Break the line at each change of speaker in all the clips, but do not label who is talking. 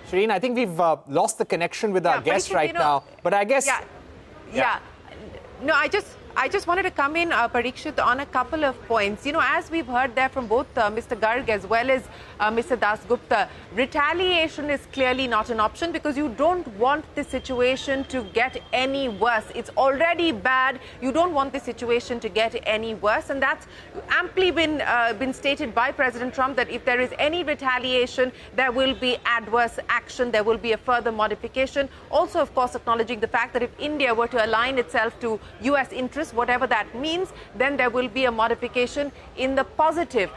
Shireen, I think we've lost the connection with our guest right now. But I guess...
Yeah. No, I just wanted to come in, Parikshit, on a couple of points. You know, as we've heard there from both Mr. Garg as well as Mr. Dasgupta, retaliation is clearly not an option because you don't want the situation to get any worse. It's already bad. You don't want the situation to get any worse. And that's amply been stated by President Trump that if there is any retaliation, there will be adverse action. There will be a further modification. Also, of course, acknowledging the fact that if India were to align itself to U.S. interests, whatever that means, then there will be a modification in the positive.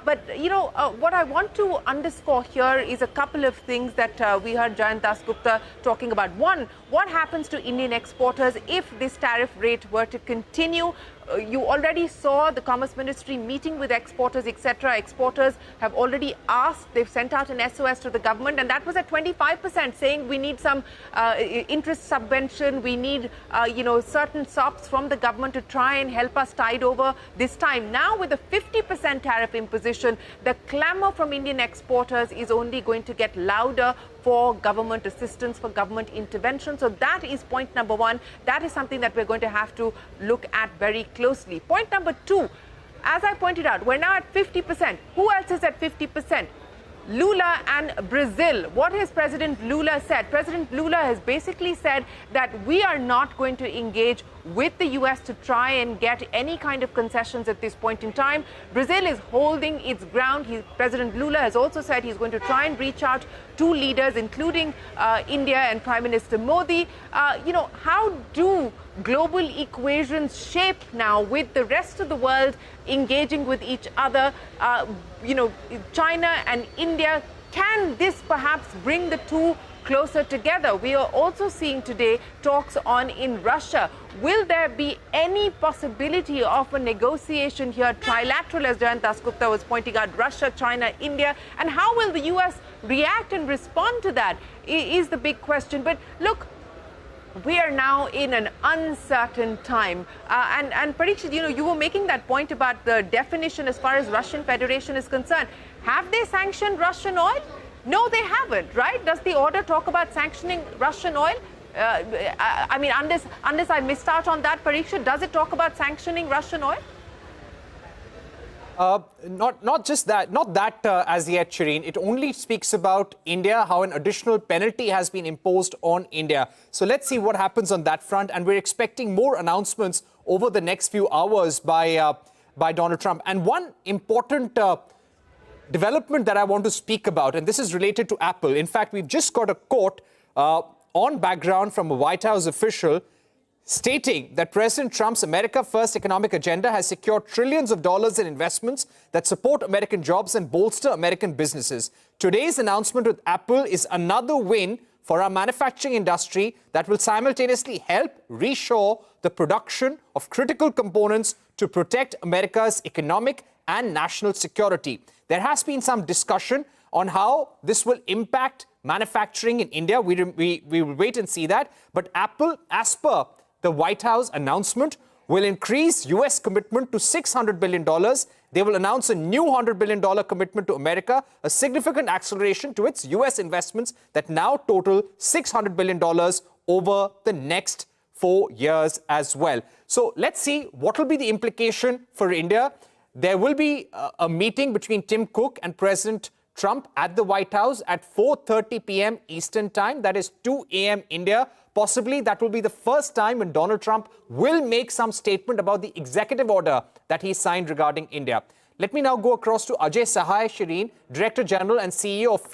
But, you know, what I want to underscore here is a couple of things that we heard Jayant Dasgupta talking about. One, what happens to Indian exporters if this tariff rate were to continue? You already saw the Commerce Ministry meeting with exporters, etc. Exporters have already asked, they've sent out an SOS to the government, and that was at 25%, saying we need some interest subvention, we need, certain SOPs from the government to try and help us tide over this time. Now, with a 50% tariff imposition, the clamor from Indian exporters is only going to get louder for government assistance, for government intervention. So that is point number one. That is something that we're going to have to look at very closely. Point number two, as I pointed out, we're now at 50%. Who else is at 50%? Lula and Brazil. What has President Lula said? President Lula has basically said that we are not going to engage with the U.S. to try and get any kind of concessions at this point in time. Brazil is holding its ground. President Lula has also said he's going to try and reach out to leaders, including India and Prime Minister Modi. How do global equations shape now with the rest of the world engaging with each other? China and India, can this perhaps bring the two closer together? We are also seeing today talks on in Russia. Will there be any possibility of a negotiation here, trilateral, as Jayant Dasgupta was pointing out, Russia, China, India? And how will the U.S. react and respond to that is the big question. But look, we are now in an uncertain time. And Parikshit, you were making that point about the definition as far as Russian Federation is concerned. Have they sanctioned Russian oil? No, they haven't, right? Does the order talk about sanctioning Russian oil? Unless I missed out on that, Parikshit, does it talk about sanctioning Russian oil?
Not just that, as yet, Shireen. It only speaks about India, how an additional penalty has been imposed on India. So let's see what happens on that front. And we're expecting more announcements over the next few hours by Donald Trump. And one important development that I want to speak about, and this is related to Apple. In fact, we've just got a quote on background from a White House official stating that President Trump's America First economic agenda has secured trillions of dollars in investments that support American jobs and bolster American businesses. Today's announcement with Apple is another win for our manufacturing industry that will simultaneously help reshore the production of critical components to protect America's economic and national security. There has been some discussion on how this will impact manufacturing in India. We will wait and see that. But Apple, as per the White House announcement, will increase U.S. commitment to $600 billion. They will announce a new $100 billion commitment to America, a significant acceleration to its U.S. investments that now total $600 billion over the next 4 years as well. So let's see what will be the implication for India. There will be a meeting between Tim Cook and President Trump at the White House at 4:30 p.m. Eastern Time. That is 2 a.m. India. Possibly that will be the first time when Donald Trump will make some statement about the executive order that he signed regarding India. Let me now go across to Ajay Sahai, Shireen, Director General and CEO of